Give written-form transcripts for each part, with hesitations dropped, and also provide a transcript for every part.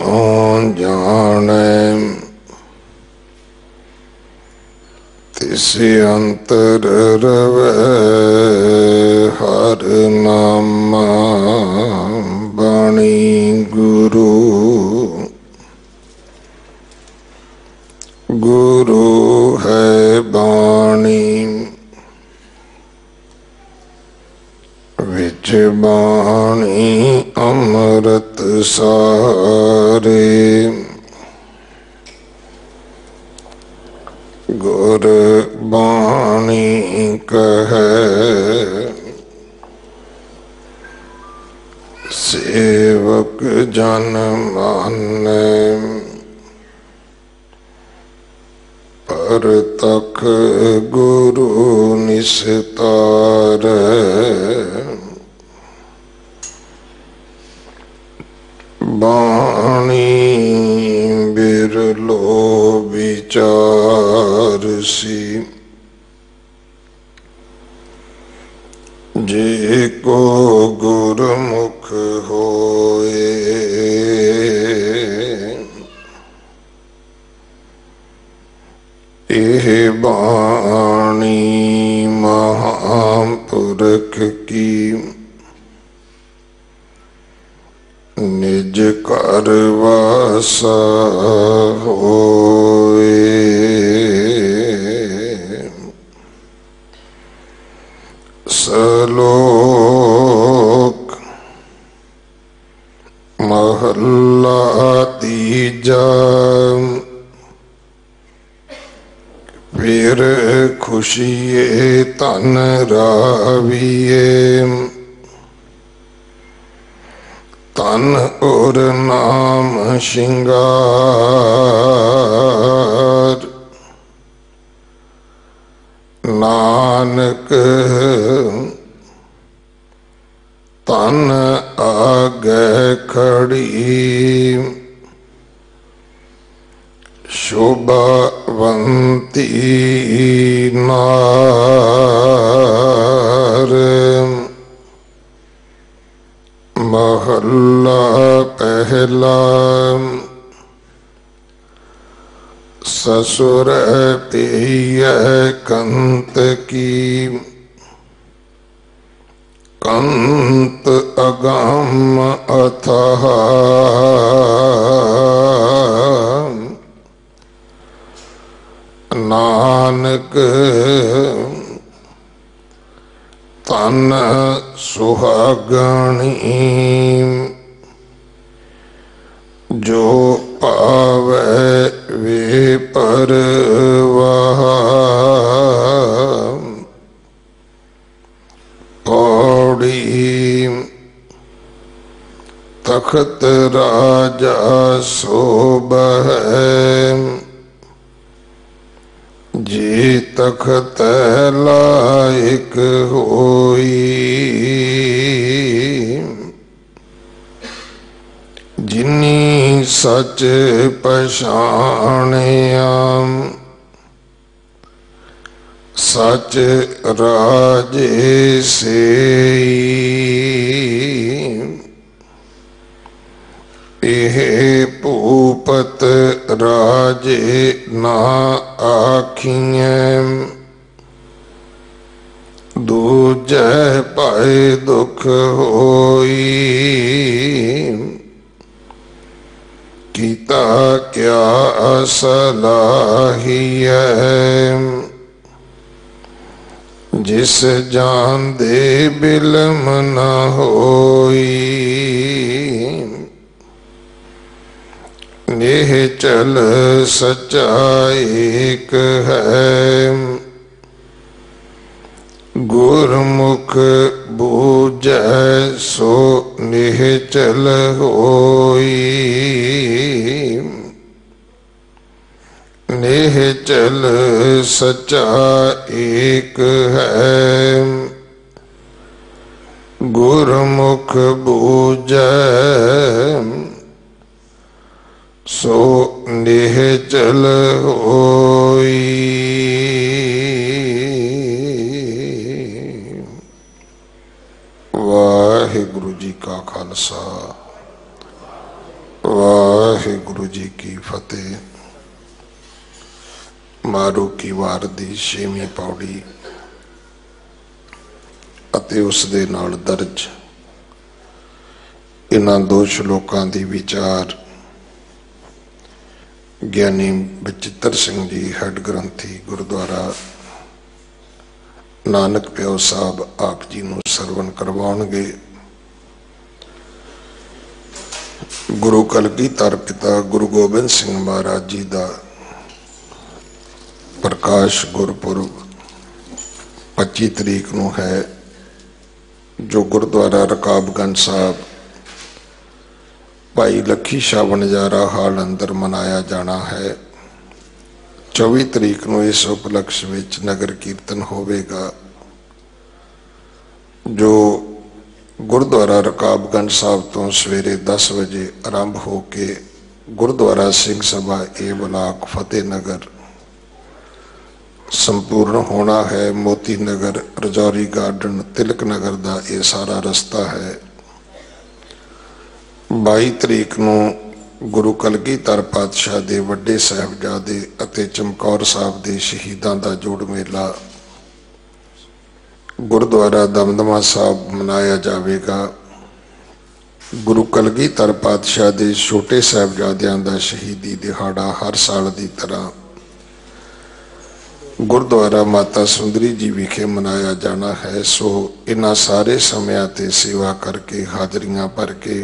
ज्यों जाने तिस अंतर रवै हर नामा बाणी गुरु गुरु है बाणी विच बाणी अमृत सारे गुर बाणी कहे सेवक जन माने पर तक गुरु निस्तार बाणी बिरलो विचार सी जे को गुरमुख होए एह बाणी महापुरख की निज कर वासा होए सलोक महला तीजा फिर खुशिए तन राविए तन और नाम शिंगार नानक तन आगे खड़ी शोभावंती नार महला पहला ससुर पेय कंत की कंत अगम अथाह नानक तन सुहागणी जो पावे वे परवाह पौड़ी तख्त राजा शोभा जी तख्त लायक होई जिनी सच पछाणिया सच राजे सेई एह भूपत राजे ना आखिएं दूजे पाए दुख होई कीता क्या सलाहिए जिस जान दे बिलम न होई नेह चल सच्चाई एक है गुरमुख बूझै सो निश्चल होई निश्चल सच्चा एक है गुरमुख बूझै सो निश्चल होई। वाहिगुरु जी का खालसा वाहिगुरु वाहिगुरु जी की फतेह। मारू की वार दी 6वीं पौड़ी अते उस दे नाल दर्ज इन्हां दो श्लोकां दी विचार ज्ञानी बचित्र सिंह जी हेड ग्रंथी गुरुद्वारा नानक प्यो साहब आप जी नूं सरवण करवाउणगे। गुरु कलगीधर पिता गुरु गोबिंद सिंह महाराज जी का प्रकाश गुरपुरब 25 तरीक नूं है, जो गुरुद्वारा रकाबगंज साहब भाई लखी शाह वणजारा हाल अंदर मनाया जाना है। 24 तरीक नूं इस उपलक्ष्य विच नगर कीर्तन होवेगा, जो गुरुद्वारा रकाबगंज साहब तो सवेरे 10 बजे आरंभ होके गुरुद्वारा सिंह सभा ए ब्लाक फतेह नगर संपूर्ण होना है। मोती नगर, रजौरी गार्डन, तिलक नगर का यह सारा रस्ता है। 22 तरीक नूं गुरु कलगीधर पातशाह दे वड्डे साहिबजादे अते चमकौर साहब दे शहीदां दा जोड़ मेला गुरुद्वारा दमदमा साहब मनाया जाएगा। गुरु कलगीधर पातशाह दे छोटे साहिबजादियां दा शहीदी दिहाड़ा हर साल की तरह गुरुद्वारा माता सुंदरी जी विखे मनाया जाना है। सो इन्हां सारे समयां ते सेवा करके हाजरियां भर के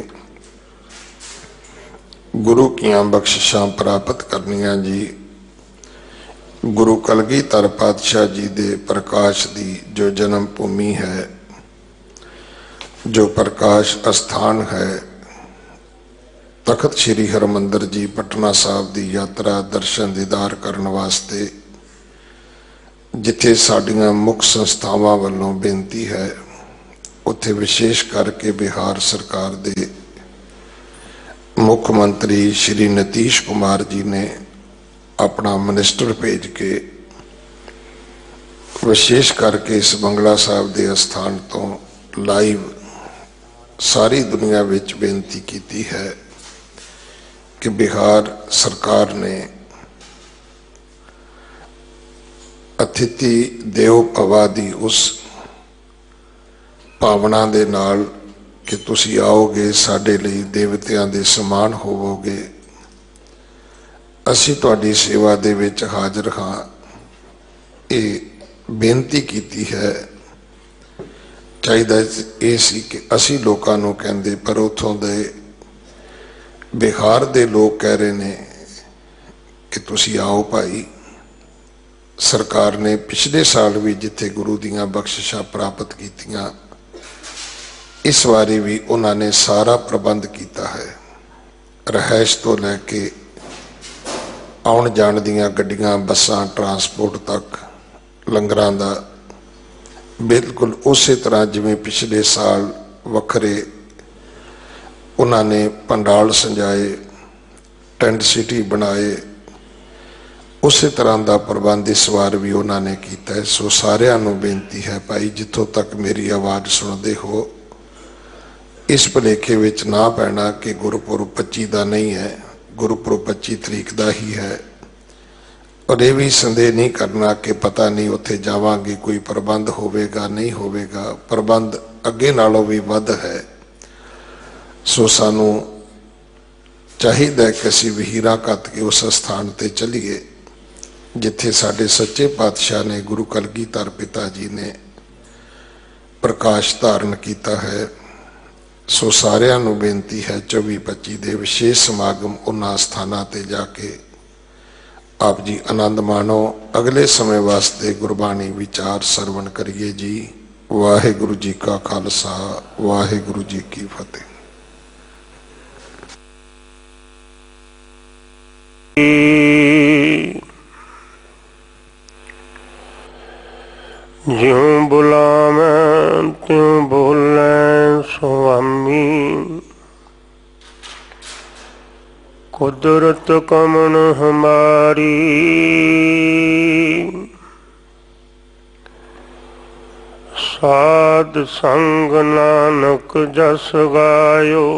गुरु कियां बख्शिशां प्राप्त करनियां जी। गुरु कलगीधर पातशाह जी दे प्रकाश दी जो जन्म भूमि है, जो प्रकाश अस्थान है, तखत श्री हरमंदर जी पटना साहब की यात्रा दर्शन दीदार करने वास्ते जिथे साडियां मुख संस्थावां वालों बेनती है, उत्थे विशेष करके बिहार सरकार दे मुख मंत्री श्री नीतीश कुमार जी ने अपना मिनिस्टर भेज के विशेष करके इस बंगला साहब के स्थान तो लाइव सारी दुनिया विच बेनती की है कि बिहार सरकार ने अतिथि देव भवा दी उस भावना दे नाल कि तुसी आओगे साडे लई देवतियां दे समान होवोगे, असी तुहाडी सेवा दे विच हाजिर हाँ, ये बेनती की है। चाहिए ये सी कि असी लोगों नूं कहंदे, पर उथों दे बिहार दे लोग कह रहे ने कि तुसी आओ भाई। सरकार ने पिछले साल भी जिथे गुरु दीयां बख्शिशां प्राप्त कीतियां, इस बारी भी उन्होंने सारा प्रबंध किया है। रहायश तो लैके आउण जाण दीयां गड्डियां, बसां, ट्रांसपोर्ट तक, लंगरां दा बिल्कुल उस तरह जिवें पिछले साल वखरे उन्होंने पंडाल सजाए, टेंट सिटी बनाए, उस तरह का प्रबंध इस बार भी उन्होंने किया है। सो सारिआं नूं बेनती है भाई, जिथों तक मेरी आवाज़ सुनते हो, इस भुलेखे विच ना पैना कि गुरुपुरब 25 का नहीं है, गुरुपुरब 25 तरीक का ही है। और ये भी संदेह नहीं करना कि पता नहीं उत्थे जावांगे कोई प्रबंध होवेगा नहीं होवेगा, प्रबंध अगे नालों भी वध है। सो सानू चाहिए कि असीं वहीरा कत के उस स्थान ते चलीए जिथे साडे सच्चे पातशाह ने गुरु कलगीधर पिता जी ने प्रकाश धारण किया है। सो सारिआं नूं बेनती है 24-25 दे विशेष समागम उन्हां स्थानां ते जाके आप जी आनंद माणो। अगले समय वास्ते गुरबाणी विचार सरवण करिए जी। वाहिगुरु जी का खालसा, वाहिगुरु जी की फतेह। ज्यों बुलावें त्यों बोले स्वामी, कुदरत कमन हमारी। साध संग नानक जस गायो,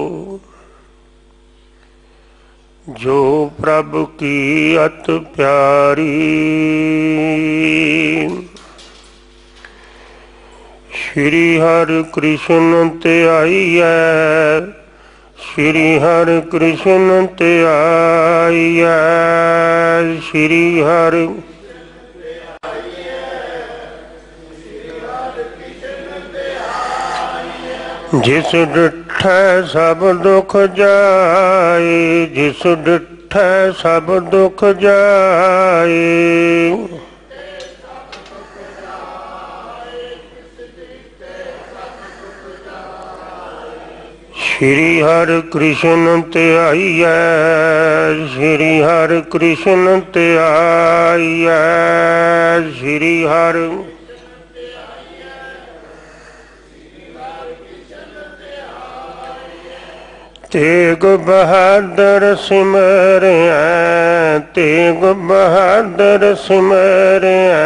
जो प्रभु की अत प्यारी। श्री हरि कृष्ण त्याइयै, श्री हरि कृष्ण त्याइयै, श्री हरि जिस डिठै सब दुख जाए, जिस डिठै सब दुख जाए। श्री हरि कृष्ण त्याइयै, श्री हरि कृष्ण त्याइयै, श्री हरि तेग बहादुर सिमरिया, तेग बहादुर सिमरिया।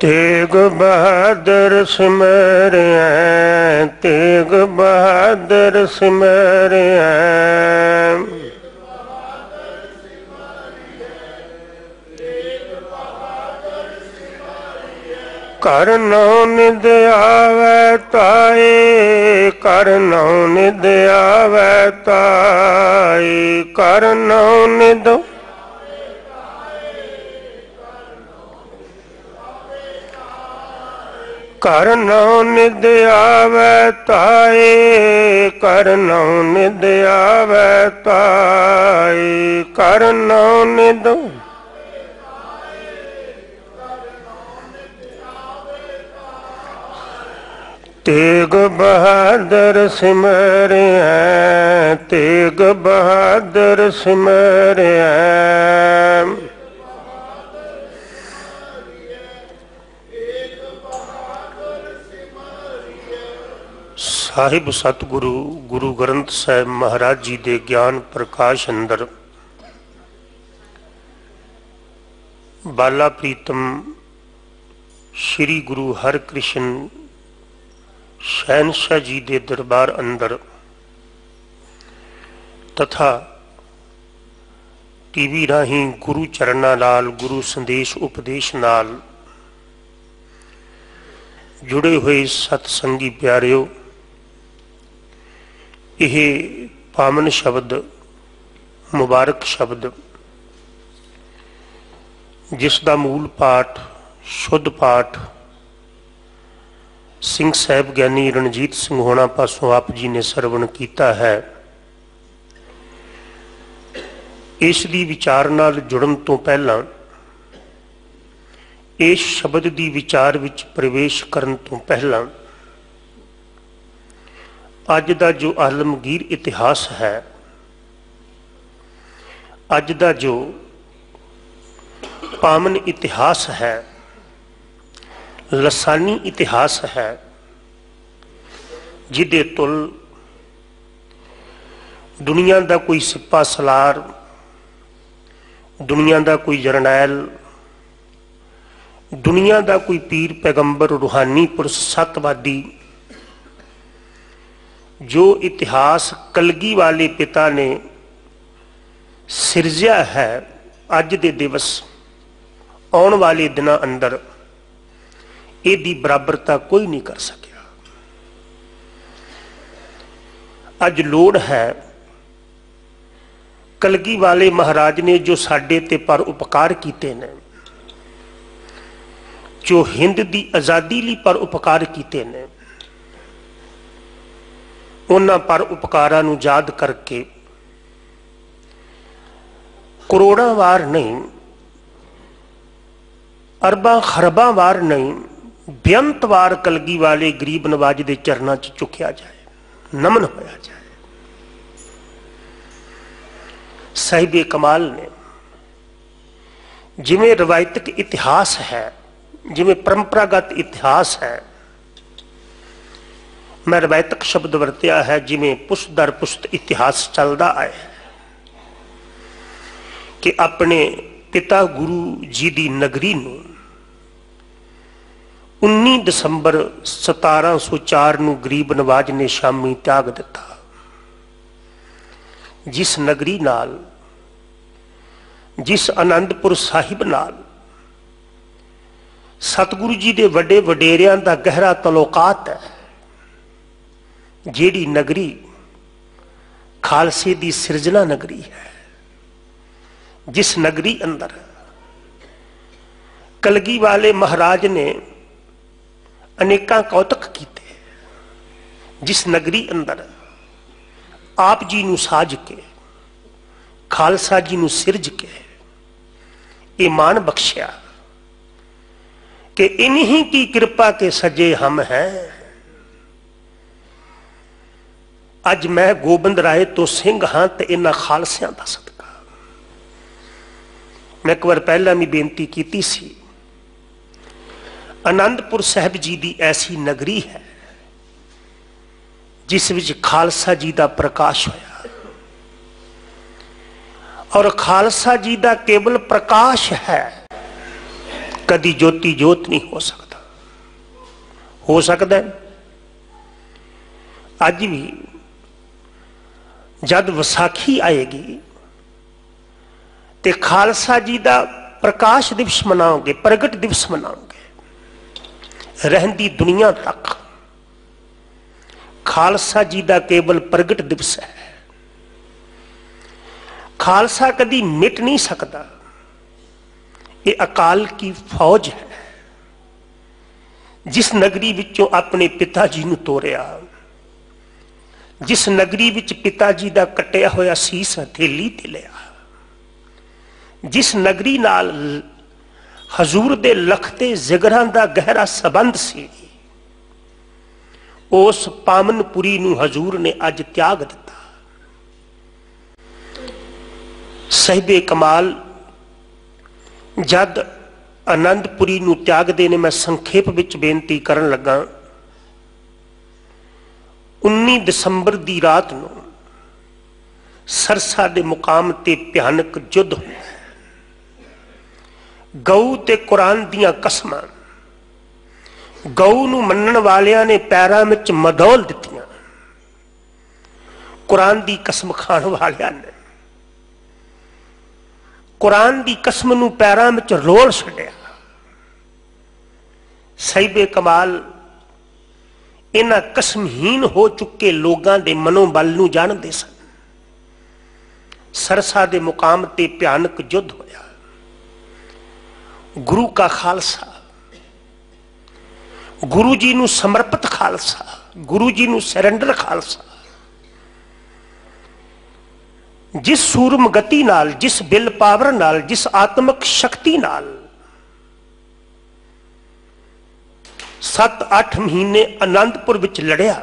तेग बहादुर सिमरिया, तेग बहादुर सिमरिया। कर नौ निद आवे ताए, कर नौ निद आवे ताए, कर नौ निद कर नौ निद आवे ताए, कर नौ निद आवे ताए, कर नौ निद तेग बहादुर सिमरिया, तेग बहादुर सिमरिया। साहिब सतगुरु गुरु ग्रंथ साहिब महाराज जी दे ज्ञान प्रकाश अंदर बाला प्रीतम श्री गुरु हरकृष्ण शहनशाह जी दे दरबार अंदर तथा टीवी राही गुरु चरणा नाल गुरु संदेश उपदेश नाल जुड़े हुए सतसंगी प्यारिओ, यह पावन शब्द मुबारक शब्द जिसका मूल पाठ शुद्ध पाठ सिंह साहब ज्ञानी रणजीत सिंह होना पासों आप जी ने सरवण किया है। इसकी विचार नाल जुड़न तो पहला इस शब्द की विचार विच प्रवेश करन तो पहला अज दा जो आलमगीर इतिहास है, अज दा जो पावन इतिहास है, लसानी इतिहास है, जिदे तुल दुनिया का कोई सिपा सलार, दुनिया का कोई जरनैल, दुनिया का कोई पीर पैगंबर रूहानी पुरुष सतवादी, जो इतिहास कलगी वाले पिता ने सिरजिया है, अज दे दिवस आने वाले दिनों अंदर इहदी बराबरता कोई नहीं कर सकिया। अज लोड़ है कलगी वाले महाराज ने जो साडे ते पर उपकार किए ने, जो हिंद की आज़ादी लई पर उपकार किए ने, उन्हां पर उपकारां नूं याद करके करोड़ां वार नहीं, अरबां खरबां वार नहीं, बेअंत वार कलगी वाले गरीब नवाज के चरणों च चुकिया जाए, नमन होया जाए। साहिबे कमाल ने जिमें रवायतक इतिहास है, जिमें परंपरागत इतिहास है, मैं रवायतक शब्द वरत्या है, जिमें पुश्त दर पुश्त इतिहास चलता आया है कि अपने पिता गुरु जी की नगरी नूं 19 ਦਸੰਬਰ 1704 ਨੂੰ ਗਰੀਬ ਨਵਾਜ ਨੇ ਸ਼ਾਮੀ त्याग ਦਿੱਤਾ। जिस नगरी नाल, जिस आनंदपुर साहिब नाल सतगुरु जी दे वड्डे वडेरियां दा गहरा तलोकात है, जेड़ी नगरी खालसे दी सिरजना नगरी है, जिस नगरी अंदर कलगी वाले महाराज ने अनेकां कौतक कीते, जिस नगरी अंदर आप जी नूं साज के खालसा जी नूं सिरज के ईमान बख्शिया कि इन्हीं की कृपा के सजे हम हैं। अज मैं गोबिंद राय तो सिंह हाँ ते इन्हां खालसियां दा सदका। मैं एक बार पहला भी बेनती की सी, आनंदपुर साहिब जी दी ऐसी नगरी है जिस विच खालसा जी का प्रकाश होया, और खालसा जी का केवल प्रकाश है, कदी ज्योति जोत नहीं हो सकता। हो सकता है अज भी जब वसाखी आएगी तो खालसा जी का प्रकाश दिवस मनाओगे, प्रगट दिवस मनाओगे, रहंदी दुनिया तक खालसा जी का केवल प्रगट दिवस है। खालसा कदी मिट नहीं सकता, ये अकाल की फौज है। जिस नगरी विचों अपने पिता जी नूं तोरिया, जिस नगरी विच पिता जी का कटिया होया सीस हथेली ते लिया, जिस नगरी नाल हजूर दे लखते जिगरां दा गहरा संबंध सी, उस पावनपुरी नूं हजूर ने अज त्याग दिता। साहिबे कमाल जद आनंदपुरी नूं त्यागदे ने, मैं संखेप विच बेनती करन लगा, 19 दसंबर की रात नूं सरसा दे मुकाम ते भयानक युद्ध होया। गऊ ते कुरान दियां कसमां गऊ नूं मनण वालियां ने पैरां विच मदौल दित्तियां, कुरान दी कसम खाण वालियां ने कुरान दी कसम नूं पैरां विच रोल छड्डिया। साहिबे कमाल इन्हां कसमहीन हो चुके लोगां दे मनोबल नूं जाणदे सन। सरसा दे मुकाम ते भयानक युद्ध होया। गुरु का खालसा, गुरु जी नूं समर्पित खालसा, गुरु जी नूं सरेंडर खालसा, जिस सूरम गति नाल, जिस बिल पावर नाल, जिस आत्मक शक्ति नाल 7-8 महीने आनंदपुर विच लड़िया,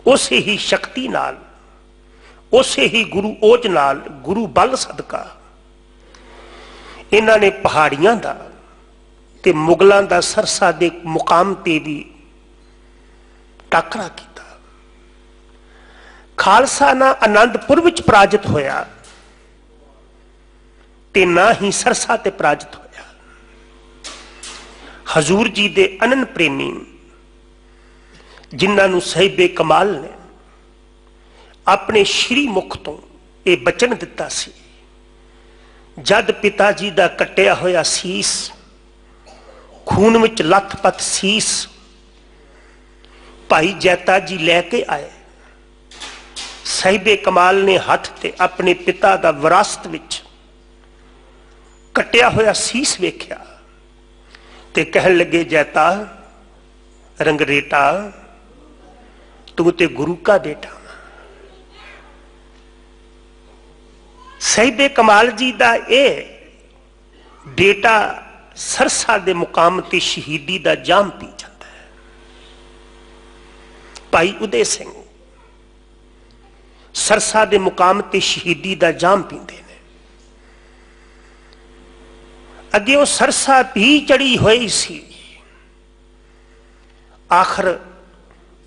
उसे ही शक्ति नाल, उसे ही गुरु ओज नाल, गुरु बल सदका इन्हां ने पहाड़ियां दा ते मुगलों का सरसा दे मुकाम ते भी टाकरा किया। खालसा ना आनंदपुर विच पराजित होया ते ना ही सरसा ते पराजित होया। हजूर जी दे अनन प्रेमी जिन्हां नूं साहिबे कमाल ने अपने श्री मुख तो ये बचन दिता सी, जद पिता जी का कटिया होया सीस, खून विच लथपथ सीस भाई जैता जी लैके आए। साहिबे कमाल ने हथ ते अपने पिता का विरासत विच कटिया होया सीस वेख्या ते कहन लगे, जैता रंगरेटा तू ते गुरु का बेटा। साहिबे कमाल जी का यह बेटा सरसा दे मुकाम ते शहीदी का जाम पी जाता है। भाई उदय सिंह सरसा दे मुकाम ते शहीदी का जाम पींदे ने। अगे वो सरसा भी चढ़ी हुई सी, आखिर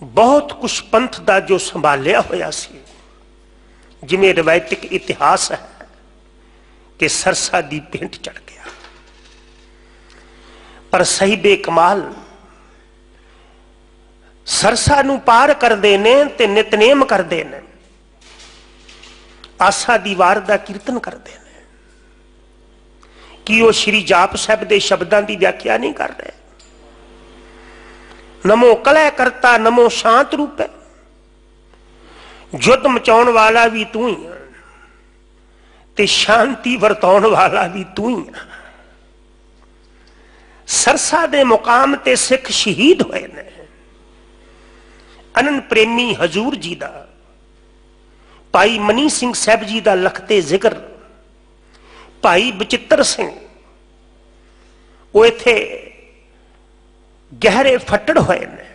बहुत कुछ पंथ का जो संभालिया होया सी, जिमें रवायतिक इतिहास है कि सरसा दी पेंट चढ़ गया। पर सही बेकमाल सरसा नूं पार करते ने ते नितनेम करते ने, आसा दी वार दा कीर्तन करते हैं कि वो श्री जाप साहब के शब्दों की व्याख्या नहीं कर रहे। नमो कलह करता नमो शांत रूप है, युद्ध मचाउण वाला भी तू ही है ते शांति वरताउण वाला भी तू ही है। सरसा दे मुकाम ते सिख शहीद होए ने। अनंत प्रेमी हजूर जी दा, भाई मनी सिंह साहब जी का लखते जिक्र, भाई बचित्र सिंह वो इथे गहरे फट्टड़ होए ने,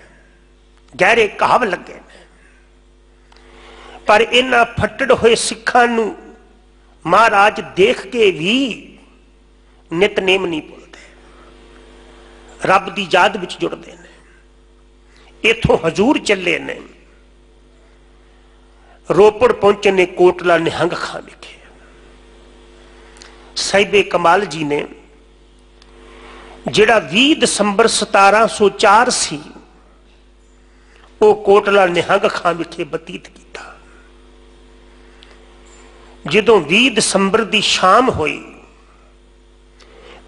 गहरे घाव लगे ने, पर इन्हां फट्टड़ होए सिखां नूं महाराज देख के भी नितनेम नहीं भुलते, रब की याद विच जुड़ते हैं। इथों हजूर चले ने, रोपड़ पहुंचे ने कोटला निहंग खां विखे। साहिबे कमाल जी ने जिहड़ा 20 दिसंबर 1704 सी वो कोटला निहंग खां विखे बतीत किया। जदों 20 दिसंबर की शाम हुई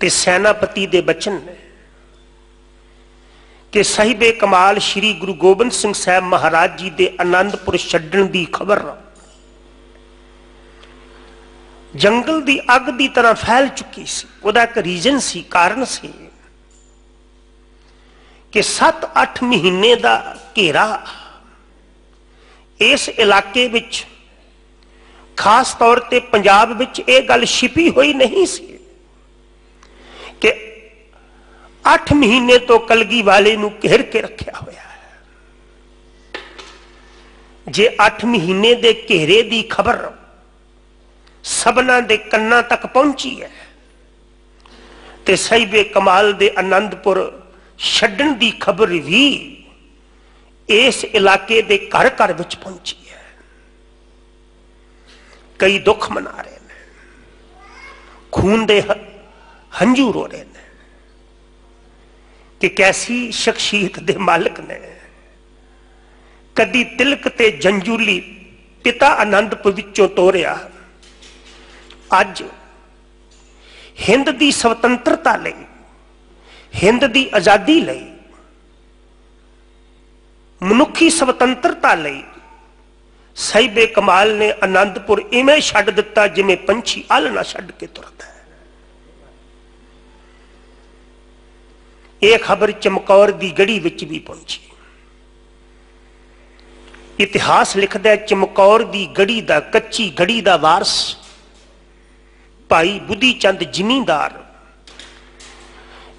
ते सैनापति दे बचन ने कि साहिबे कमाल श्री गुरु गोबिंद सिंह साहब महाराज जी दे आनंदपुर छड्डण दी खबर जंगल दी अग दी तरह फैल चुकी सी। उहदा एक रीजन सी, कारण सी कि 7-8 महीने दा घेरा इस इलाके विच, खास तौर ते पंजाब विच यह गल छिपी हुई नहीं सी कि 8 महीने तो कलगी वाले नूं घेर के रखा होया है। जे 8 महीने दे घेरे दी खबर सबना दे कन्ना तक पहुंची है ते साहिबे कमाल दे आनंदपुर छड्डण दी खबर भी इस इलाके दे घर घर विच पहुंची है। कई दुख मना रहे हैं, खून दे हंझू रो रहे हैं कि कैसी शख्सियत दे मालिक ने कदी तिलक ते जंजूली पिता आनंदपुर विचों तोरिया। अज हिंद दी स्वतंत्रता लई, हिंद दी आजादी लई, मनुखी स्वतंत्रता लई साहिबे कमाल ने आनंदपुर इवें छड्ड दिता जिवें पंछी अल ना छड्ड के तुरदा है। यह खबर चमकौर दी गढ़ी विच भी पहुंची। इतिहास लिखदा है चमकौर दी गढ़ी दा, कच्ची गढ़ी दा वारस भाई बुद्धि चंद जिमींदार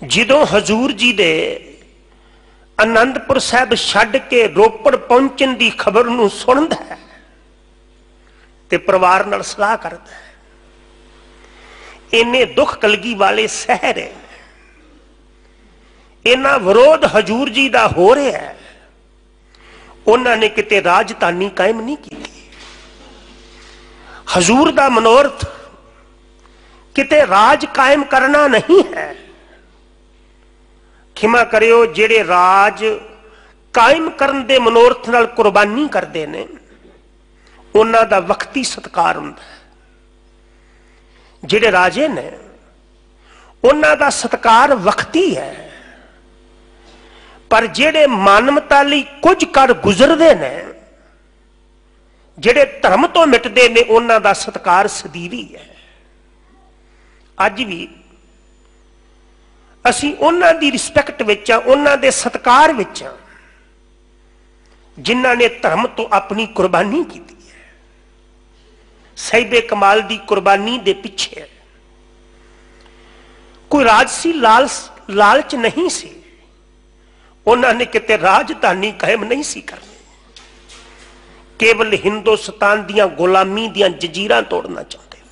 जदों हजूर जी दे आनंदपुर साहब छड्ड के रोपड़ पहुंचण दी खबर नूं सुणदा है ते परिवार नाल सलाह करदा है। इन्ने दुख कलगी वाले सह रहे, इन्ना विरोध हजूर जी दा हो रहा है, उन्होंने किते राजधानी कायम नहीं की। हजूर दा मनोरथ किते राज कायम करना नहीं है। खिमा करियो, जेड़े राज कायम करन दे मनोरथ नाल कुर्बानी करते हैं उन्हां दा वक्ती सत्कार हुंदा है। जेड़े राजे ने उन्हां दा सत्कार वक्ती है, पर जेड़े मानवता लई कुछ कर गुजरते हैं, जेड़े धर्म तो मिटते हैं, उन्हां दा सत्कार सदीवी है। अज भी असी उन्हां दी रिस्पैक्ट विच, उन्हां दे सत्कार विच, जिन्हां ने धर्म तो अपनी कुर्बानी की है। साहिबे कमाल दी कुर्बानी दे पिछे कोई राजसी लालच नहीं सी। उन्होंने किते राजधानी कायम नहीं सी करनी, केवल हिंदुस्तान दियां गुलामी दियां जंजीरां तोड़ना चाहते हैं।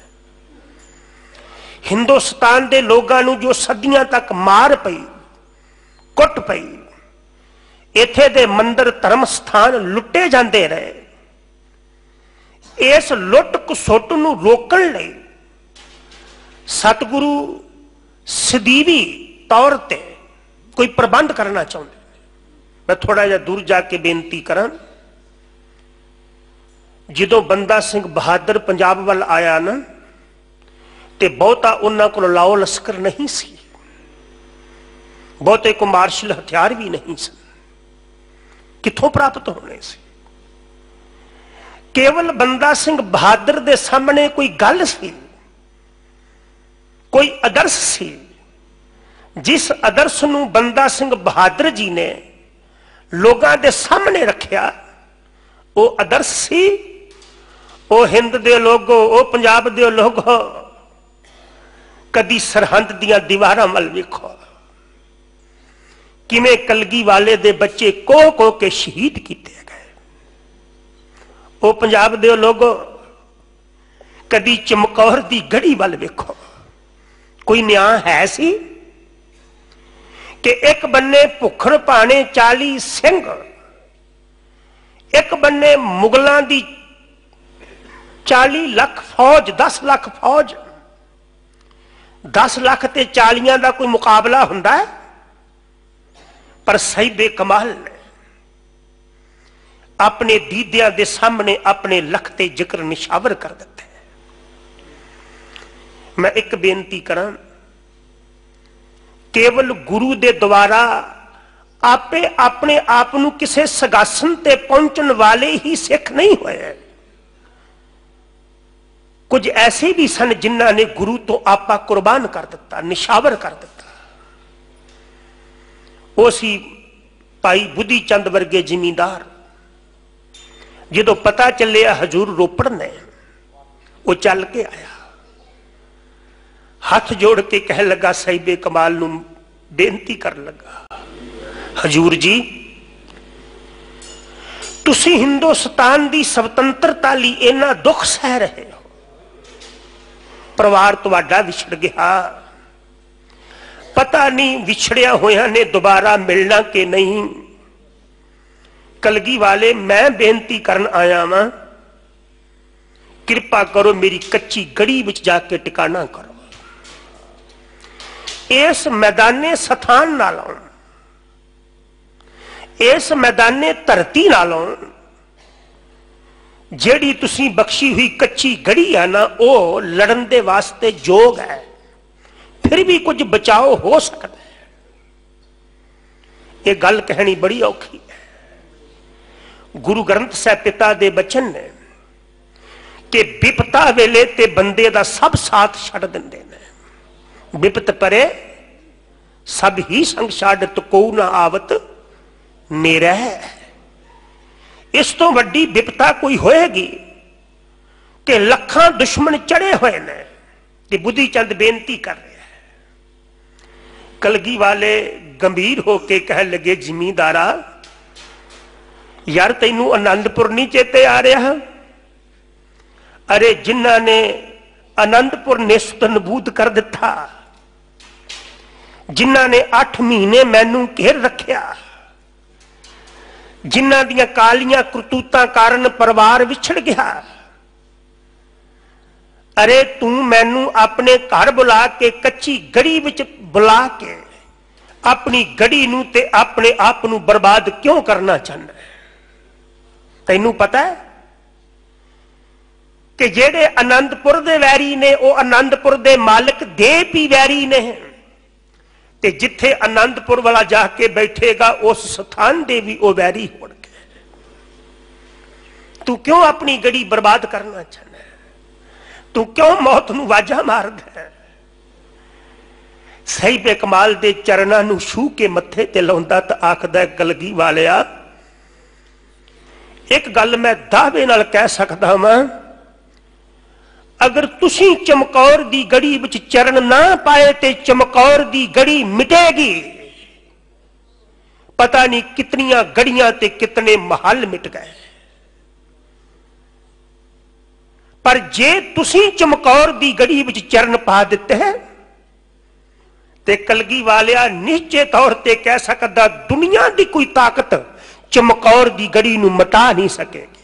हिंदुस्तान दे लोगां नूं जो सदियां तक मार पई, कुट पई, इत्थे दे मंदिर धर्म स्थान लुटे जाते रहे। इस लुट खसुट नूं रोकण लई सतगुरु सदीवी तौर ते कोई प्रबंध करना चाहते। मैं थोड़ा जिहा दूर जाके बेनती करा, जो बंदा सिंह बहादुर पंजाब वाल आया ना, तो बहुता उन्होंने को लाओ लश्कर नहीं सी, बहुते को मार्शल हथियार भी नहीं सन, कितों प्राप्त होने से। केवल बंदा सिंह बहादुर दे सामने कोई गल सी, कोई आदर्श सी, जिस आदर्श नूं बंदा सिंह बहादुर जी ने लोगों के सामने रखिया, वो आदर्श सी, वो हिंद दे लोगो, वो पंजाब दे लोगो, कदी सरहंद दियां दीवारां वल वेखो, किवें कलगी वाले दे बच्चे को के शहीद किए गए। वो पंजाब दे लोगो, कदी चमकौर दी गढ़ी वल वेखो, कोई न्याय है सी कि एक बन्ने भुखड़ पाने 40 सिंह, एक बन्ने मुगलों की 40 लाख फौज, 10 लाख फौज, 10 लाख ते 40 का कोई मुकाबला हुंदा है। पर साहिबे कमाल ने अपने दीदिया दे सामने अपने लख ते जिक्र निशावर कर दिते। मैं एक बेनती करा, केवल गुरु दे द्वारा आपे अपने आप नूं किसे सगासन ते पहुंचण वाले ही सिख नहीं होए, कुछ ऐसे भी सन जिन्हां ने गुरु तो आपा कुर्बान कर दिता, निशावर कर दिता। वो सी भाई बुद्धि चंद वर्गे जिमींदार, जो पता चले हजूर रोपड़ ने, वो चल के आया, हाथ जोड़ के कह लगा, साहिबे कमाल नूं बेनती कर लगा, हजूर जी तुसी हिंदुस्तान की स्वतंत्रता लई इन्ना दुख सह रहे हो, परिवार तुहाडा विछड़ गया, पता नहीं विछड़िया होया ने दोबारा मिलना कि नहीं। कलगी वाले मैं बेनती करन आया वां, कृपा करो मेरी कच्ची गड़ी विच जाके टिकाना करो। इस मैदाने स्थान नालों, इस मैदाने धरती नालों जेड़ी तुसी बख्शी हुई कच्ची गड़ी है ना, वो लड़न दे वास्ते जोग है, फिर भी कुछ बचाव हो सकता है। यह गल कहनी बड़ी औखी है। गुरु ग्रंथ साहिब पिता दे बचन ने कि विपता वेले ते बंदे दा सब साथ छड़ दिंदे ने, विपत परे सब ही संग छड़ तको ना आवत मेरा है। इस तो वड्डी विपता कोई होएगी कि लखां दुश्मन चढ़े हुए ने, कि बुद्धि चंद बेनती कर रहे हैं। कलगी वाले गंभीर होके कह लगे, जिमींदारा यार तैनू आनंदपुर नहीं चेते आ रहा? अरे जिन्हां ने आनंदपुर निस्त नबूद कर दिता, जिन्हां ने 8 महीने मैनू घेर रखिया, जिन्हां दियां कालियां करतूतां कारण परिवार विछड़ गया, अरे तू मैनू अपने घर बुला के कच्ची गड़ी विच बुला के अपनी गड़ी नू ते अपने आप नू बर्बाद क्यों करना चाहना है? तैनू पता है कि जेड़े आनंदपुर दे वैरी ने, वो आनंदपुर दे मालिक दे भी वैरी ने, ते जिथे आनंदपुर वाला जाके बैठेगा उस स्थान दे भी वो वैरी होणगे। तू क्यों अपनी गड़ी बर्बाद करना चाहना है? तू क्यों मौत नू वाजा मारदा है? साहिबे कमाल दे चरणां नू छू के मत्थे ते लाउंदा तां आखदा, कलगी वालिया एक गल मैं दावे नाल कह सकदा वां, अगर तुसी चमकौर दी गड़ी विच चरण ना पाए ते चमकौर दी गड़ी मिटेगी। पता नहीं कितनियां गड़ियां ते कितने महल मिट गए, पर जे तुसी चमकौर दी गड़ी विच चरण पा दिते हैं ते कलगी वालिया निश्चित तौर ते कह सकदा, दुनिया दी कोई ताकत चमकौर दी गड़ी नू मिटा नहीं सकेगी।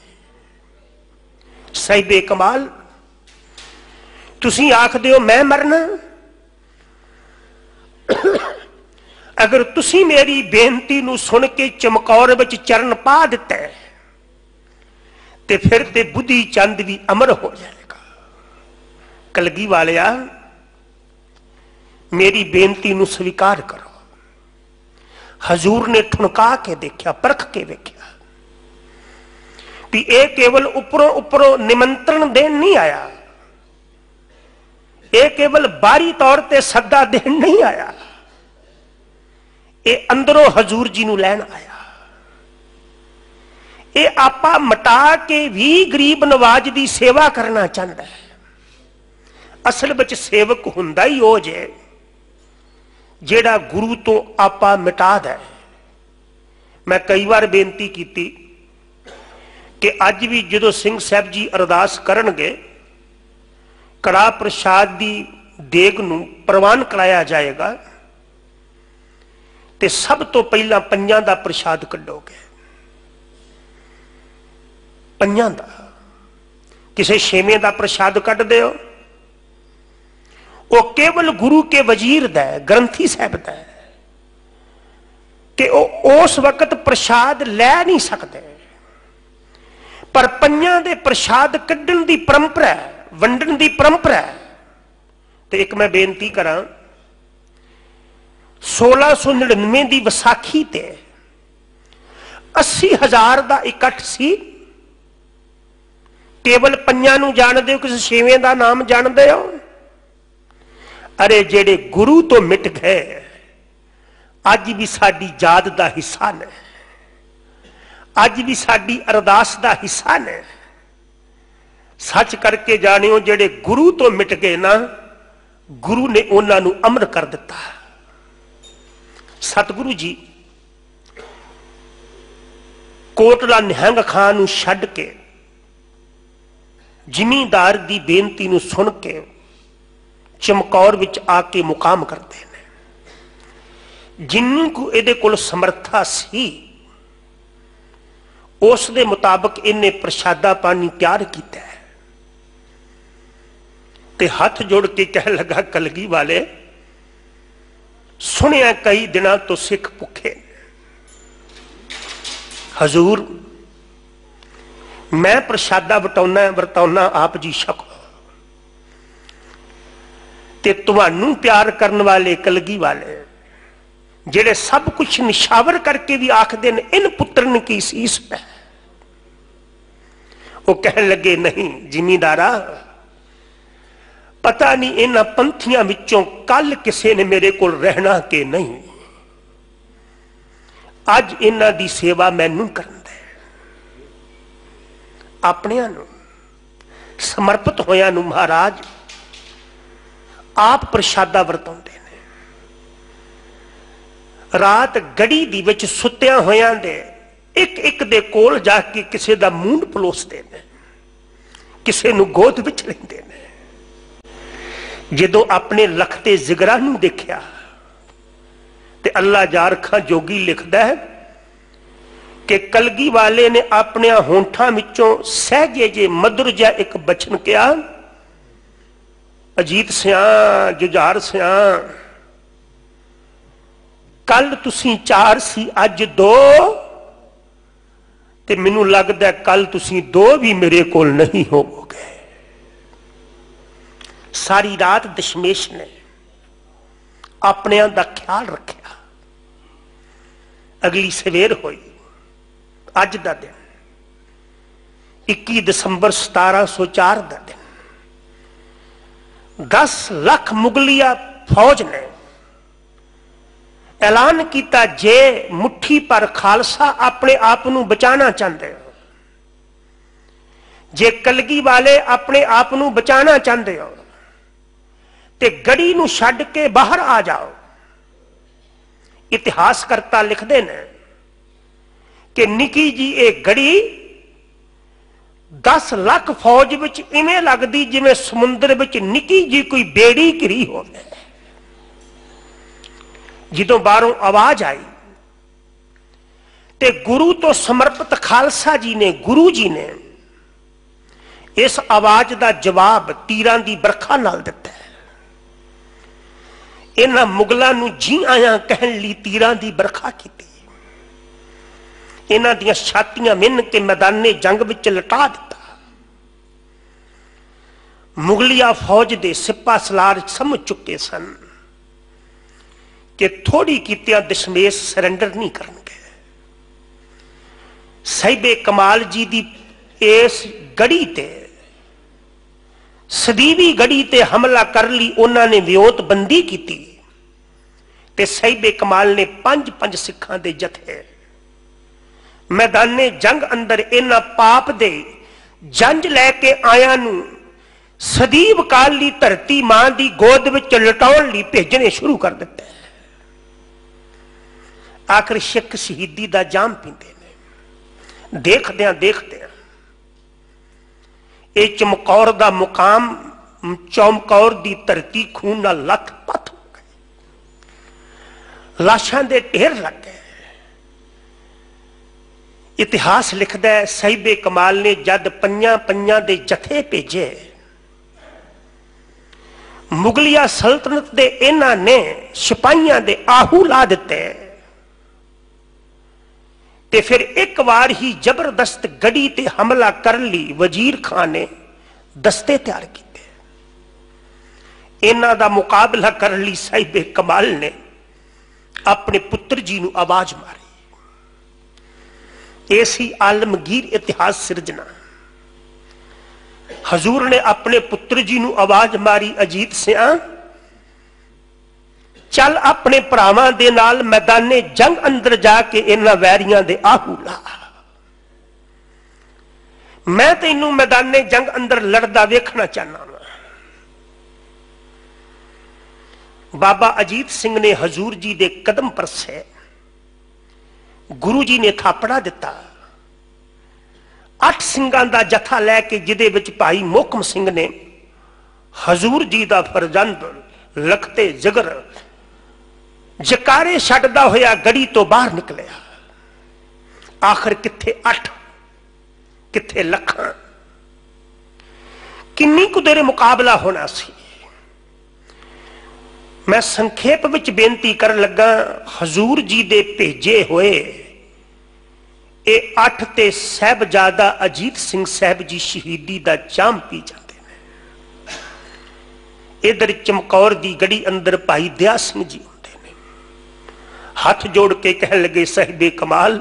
साहिबे कमाल तुसी आखदे हो मैं मरना, अगर तुसी मेरी बेनती नूं सुन के चमकौर विच चरण पा दिता है ते फिर ते बुद्धि चंद भी अमर हो जाएगा। कलगी वालिया मेरी बेनती नूं स्वीकार करो। हजूर ने ठुनका के देखा, परख के देखा कि यह केवल उपरों उपरों निमंत्रण देन नहीं आया, यह केवल बारी तौर ते सद्दा देन नहीं आया, ये अंदरों हजूर जी नूं लैन आया। ये आपा मटा के भी गरीब नवाज की सेवा करना चाहता है। असल विच सेवक हुंदा ही हो जे जेड़ा गुरु तो आपा मिटा दे। मैं कई बार बेनती की कि अज भी जो सिंह साहब जी अरदास करनगे कड़ा प्रसाद की देग नूं प्रवान कराया जाएगा ते सब तो पहला पंजां दा प्रसाद कड्डोगे। पंजां दा किसे छेवें दा प्रसाद कट दे वो केवल गुरु के वजीर दा ग्रंथी साहब दा कि उस वक्त प्रसाद लै नहीं सकते, पर पंजां दे प्रसाद कड्डण दी परंपरा है, वंडण दी परंपरा है। तो एक मैं बेनती करा 1699 की विसाखी ते 80,000 का इकट्ठ सी। केवल पंजां नूं जानदे हो, किसी छेवें का नाम जानदे हो? अरे जेड़े गुरु तो मिट गए अज भी साडी जात का हिस्सा ने, अज भी साडी अरदास का हिस्सा ने। सच करके जानियो जेड़े गुरु तो मिट गए ना, गुरु ने उन्हां नूं अमर कर दिता। सतगुरु जी कोटला निहंग खां नूं छड्ड के जिमींदार की बेनती नूं सुन के चमकौर विच आके मुकाम करते हैं। जिन्नी को इहदे कोल समर्था सी उस दे मुताबिक इन्हें प्रसादा पानी तैयार किया है ते हाथ जोड़ के कह लगा कलगी वाले सुनिया कई दिनों तो सिख भुखे। हजूर मैं प्रसादा वरताउना आप जी छको ते तुहानू प्यार करने वाले कलगी वाले जेड़े सब कुछ निशावर करके भी आखदे ने इन पुत्रन की सीस पे, वो कह लगे नहीं जिमींदारा पता नहीं इन्हां पंथियां विचों कल किसे ने मेरे कोल रहना के नहीं, अज इन्हां दी सेवा मैनू करन दे। अपनियां नूं समर्पित होयां नूं महाराज आप प्रसादा वरताउंदे ने। रात गड़ी दी विच सुत्तियां होयां दे एक एक दे कोल जाके किसे दा मूंड पलोसदे ने, किसे नूं गोद विच लैंदे ने। जदों अपने लखते जिगरा नूं देखिया ते अल्लाह जार खां जोगी लिखदा है कि कलगी वाले ने अपने होंठां विचों सहजे जे मधुर जिहा एक बचन किया, अजीत सिया जुझार सिया कल तुसी 4 सी अज 2 ते मैनू लगदा कल तुसी 2 भी मेरे कोल नहीं होवोगे। सारी रात दशमेश ने अपने दा ख्याल रखा। अगली सवेर हुई अज दा दिन 21 दिसंबर 1704 का दिन 10 लाख मुगलिया फौज ने ऐलान किया जे मुट्ठी पर खालसा अपने आप को बचाना चाहते हो, जे कलगी वाले अपने आप को बचाना चाहते हो ते गड़ी नूं छड्ड के बाहर आ जाओ। इतिहासकर्ता लिखते हैं कि निकी जी ये गड़ी 10 लाख फौज विच इवें लगदी जिवें समुद्र विच निकी जी कोई बेड़ी घिरी हो। जदों बाहरों आवाज आई ते गुरु तो समर्पित खालसा जी ने गुरु जी ने इस आवाज का जवाब तीरां की बरखा नाल दिता है। इन्हां मुगलों नूं जी आया कहण लई तीरां दी बरखा की, इन्हां दियां छातियां मिन के मैदाने जंग विच लटा दिता। मुगलिया फौज दे सिपा सलार समझ चुके सन कि थोड़ी कीतिया दशमेश सरेंडर नहीं करनगे। साहिबे कमाल जी दी इस गढ़ी ते सदीवी गढ़ी ते हमला कर ली उन्होंने विओतबंदी की ते साहिबे कमाल ने 5-5 सिखां दे जथे मैदाने जंग अंदर इन्हां पाप दे जंज लैके आया नूं सदीव काल ली धरती मां दी गोद विच लटाउण लई भेजने शुरू कर दिते। आखिर सिख शहीदी दा जाम पींदे ने। देखदियां देखदियां ये चमकौर दा मुकाम चौमकौर दी धरती खून नाल लथ पथ हो गई, लाशां दे ढेर लग गए। इतिहास लिखदा है साहिबे कमाल ने जद पंजां दे जथे भेजे, मुगलिया सल्तनत दे इन्हां ने सिपाहियां दे आहू ला दिते ते फिर एक बार ही जबरदस्त गढ़ी ते हमला कर ली। वजीर खान ने दस्ते तैयार किए, इन्हां दा मुकाबला कर ली साहिबे कमाल ने अपने पुत्र जी नूं आवाज मारी। ऐसी आलमगीर इतिहास सिरजना। हजूर ने अपने पुत्र जी नूं आवाज मारी, अजीत सिंह चल अपने भरावां दे नाल मैदाने जंग अंदर जाके इन्हां वैरियां दे आहू ला। मैं तैनूं मैदाने जंग अंदर लड़दा वेखना चाहना वा। बाबा अजीत सिंह ने हजूर जी दे कदम परसे, गुरु जी ने थापड़ा दिता। 8 सिंगां दा जथा लैके जिदे विच भाई मोहकम सिंह ने हजूर जी दा फरजंद लखते जिगर जकारे छड्डदा होया गढ़ी तो बाहर निकलिया। आखिर किथे 8 किथे लखां, किन्नी कुछ देर मुकाबला होना सी। मैं संखेप विच बेनती कर लगा, हजूर जी दे भेजे होए ये 8 ते साहिबजादा अजीत सिंह साहब जी शहीदी दा जाम पी जाते हैं। इधर चमकौर दी गढ़ी अंदर भाई दया सिंह जी होंदे ने, हाथ जोड़ के कह लगे साहिबे कमाल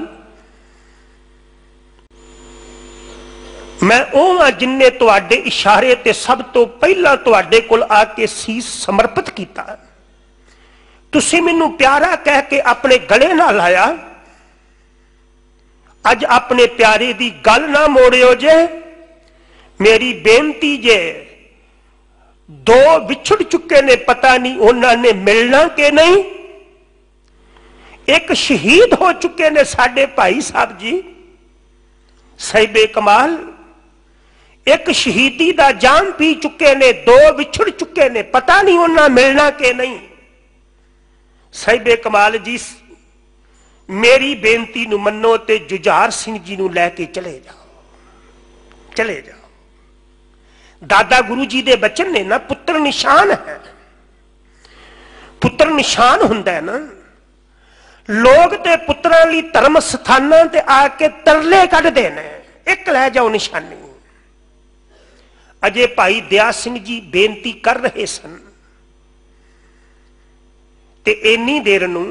मैं ओह हां जिन्ने तुहाडे इशारे ते सब तो पहला तुहाडे कोल आके सीस समर्पित किया। तुसीं मैनू प्यारा कह के अपने गले नाल लाया, अज अपने प्यारे दी गल ना मोड़ियो जे। मेरी बेनती जे 2 विछड़ चुके ने, पता नहीं उन्होंने मिलना कि नहीं। एक शहीद हो चुके ने साडे भाई साहब जी साहिबे कमाल, एक शहीदी दा जाम पी चुके ने, 2 विछड़ चुके ने, पता नहीं उन्होंने मिलना कि नहीं। साहिबे कमाल जी मेरी बेनती नूं मन्नो ते जुझार सिंह जी नूं लैके चले जाओ, चले जाओ। दादा गुरु जी दे बचन ने ना, पुत्र निशान है, पुत्र निशान हुंदा है ना। लोग ते पुत्रां लई धर्म स्थानां ते आके तरले कढदे ने, एक लै जाओ निशानी। अजे भाई दया सिंह जी बेनती कर रहे सन ते इन्नी देर नूं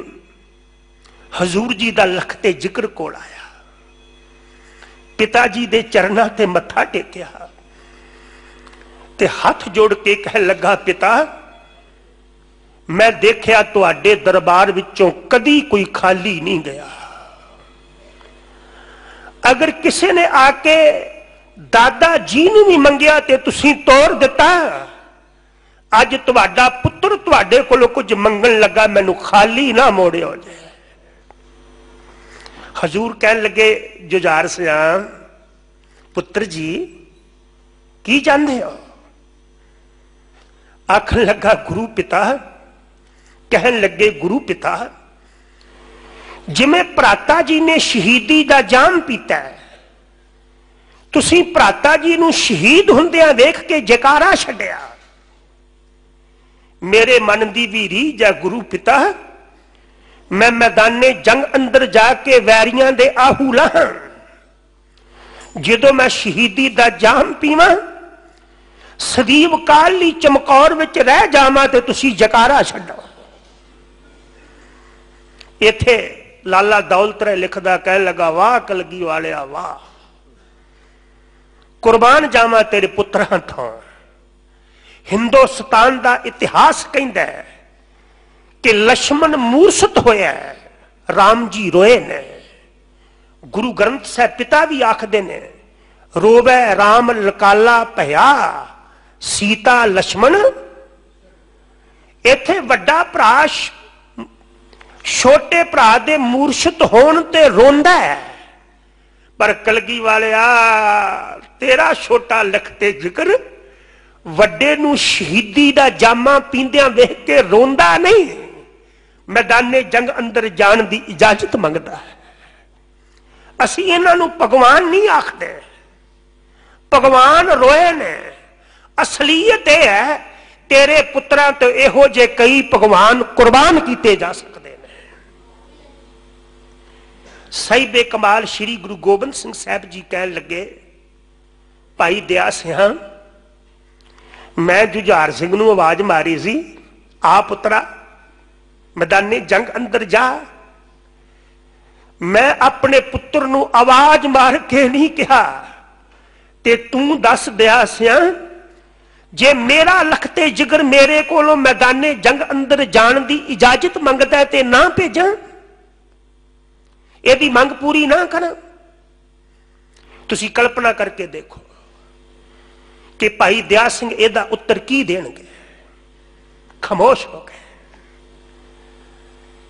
हजूर जी दा लखते जिक्र कोल आया, पिता जी दे चरना ते मत्था टेकिया ते हाथ जोड़ के कह लगा, पिता मैं देखिया तुहाडे दरबार विचों कदी कोई खाली नहीं गया। अगर किसी ने आके दादा जी नूं भी मंगिया ते तुसीं तोड़ दिता। अज तुहाडा पुत्र तुहाडे कोलों कुछ मंगण लगा, मैनू खाली ना मोड़ियो जे। हजूर कहन लगे, जुझार सिंह पुत्र जी की चाहते हो? आखन लगा, गुरु पिता। कहन लगे, गुरु पिता जिमें भराता जी ने शहीदी दा जाम पीता है, तुसीं भराता जी नूं शहीद हुंदियां देख के जकारा छड्डिया, मेरे मन की भी रीझ है गुरु पिता, मैं मैदाने जंग अंदर जाके वैरियां दे आहू लाहां, जदों मैं शहीदी दा जाम पीवां, सदीव काली चमकौर विच रह जावां ते तुसी जकारा छड्डो। इथे लाला दौलत राय लिखदा, कहन लगा वाह कलगी वालिया वाह, कुर्बान जावां तेरे पुत्रां थां। हिंदुस्तान का इतिहास कहता है कि लक्ष्मण मूर्छित होया, राम जी रोए ने। गुरु ग्रंथ साहब पिता भी आखदे ने, रोवे राम लकाला भया, सीता लक्ष्मण। इथे वड्डा भरा छोटे भरा दे मूर्छित होण ते रोंदा है, पर कलगी वालिया तेरा छोटा लखते जिक्र वड्डे नूं शहीदी दा जामा पींदियां वेख के रोंदा नहीं, मैदाने जंग अंदर जाण दी इजाजत मंगदा है। असीं इन्हां नूं भगवान नहीं आखदे, भगवान रोए ने। असलीयत यह है तेरे पुत्रां तो इहो जे कई भगवान कुर्बान किए जा सकते हैं। साहिबे कमाल श्री गुरु गोबिंद सिंह साहब जी कहन लगे, भाई दया सिंह, मैं जुझार सिंह नूं आवाज मारी सी, आ पुत्रा मैदाने जंग अंदर जा। मैं अपने पुत्र नूं आवाज मार के नहीं कहा, ते तू दस दया सिंह, जे मेरा लखते जिगर मेरे कोलों मैदाने जंग अंदर जाण दी इजाजत मंगदा ते ना भेजा, यदि मंग पूरी ना करा। तुसी कल्पना करके देखो कि भाई दया सिंह एदा उत्तर की देणगे। खामोश हो गए।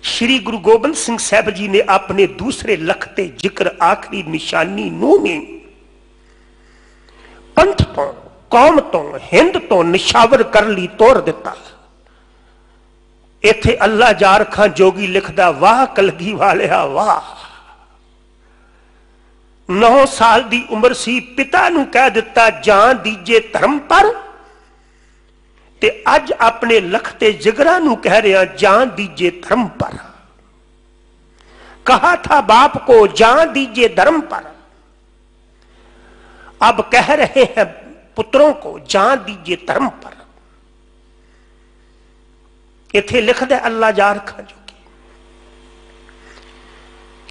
श्री गुरु गोबिंद सिंह साहब जी ने अपने दूसरे लखते जिक्र आखिरी निशानी नूं भी पंथ तो, कौम तो, हिंद तो निशावर कर ली तोड़ दिता। इथे अल्लाह जार खां जोगी लिखदा, वाह कलगी वालिया वाह। 9 साल की उम्र सी, पिता नूं कह दिता जान दीजे धर्म पर, ते अज अपने लखते जिगरा नूं कह रहा जान दीजे धर्म पर। कहा था बाप को जान दीजिए धर्म पर, अब कह रहे हैं पुत्रों को जान दीजिए धर्म पर। इथे लिख दे अल्लाह जार खां जोगी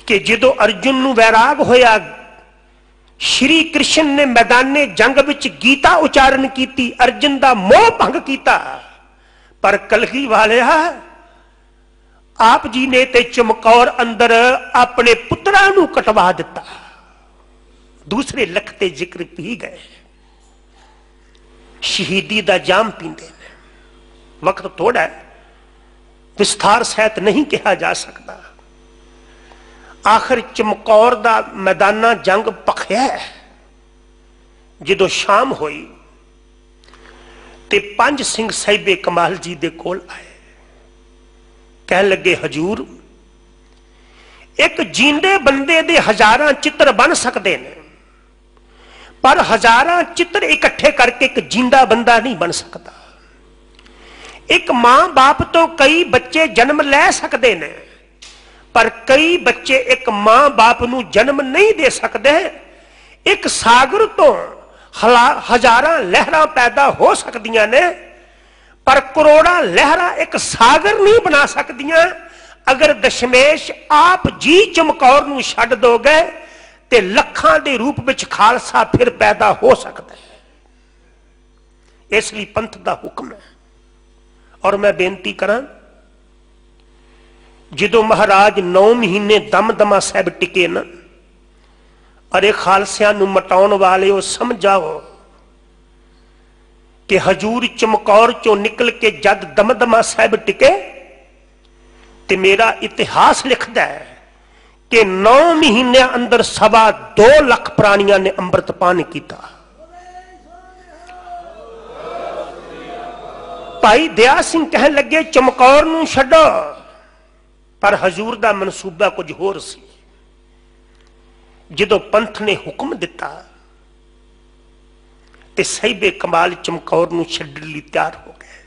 कि जदों अर्जुन नूं वैराग होया, श्री कृष्ण ने मैदाने जंग विच गीता उचारण की, अर्जुन का मोह भंग किया, पर कलगी वालिया आप जी ने ते चमकौर अंदर अपने पुत्रां नूं कटवा दिता। दूसरे लखते जिक्र पी गए, शहीदी का जाम पींदे ने। वक्त थोड़ा है, विस्तार सहित नहीं कहा जा सकता। आखिर चमकौर दा मैदाना जंग पखिया है। जदों शाम हुई ते 5 सिंह साहिबे कमाल जी दे कोल आए, कह लगे हजूर, एक जींदे बंदे दे हजारां चित्र बन सकते हैं, पर हजारां चित्र इकट्ठे करके एक जींदा बंदा नहीं बन सकता। एक मां बाप तो कई बच्चे जन्म ले सकते हैं, पर कई बच्चे एक मां बाप नूं जन्म नहीं दे सकते। एक सागर तो हजारां लहरां पैदा हो सकदियां ने, पर करोड़ां लहरां एक सागर नहीं बना सकदियां। अगर दशमेश आप जी चमकौर नूं छड्ड दोगे ते लखां दे रूप विच खालसा फिर पैदा हो सकता है। इसलिए पंथ दा हुक्म है। और मैं बेनती करां, जदों महाराज 9 महीने दमदमा साहब टिके ना, अरे खालसियां नूं मटाउण वाले समझाओ कि हजूर चमकौर चो निकल के जद दमदमा साहब टिके, ते मेरा इतिहास लिखता है कि 9 महीने अंदर 2.25 लाख प्राणियां ने अंमृत पान किया। भाई दया सिंह कहन लगे चमकौर नूं छड्डो, पर हजूर दा मनसूबा कुछ होर सी। जदों पंथ ने हुक्म दिता ते साहिबे कमाल चमकौर नूं छड्डण लई तैयार हो गए।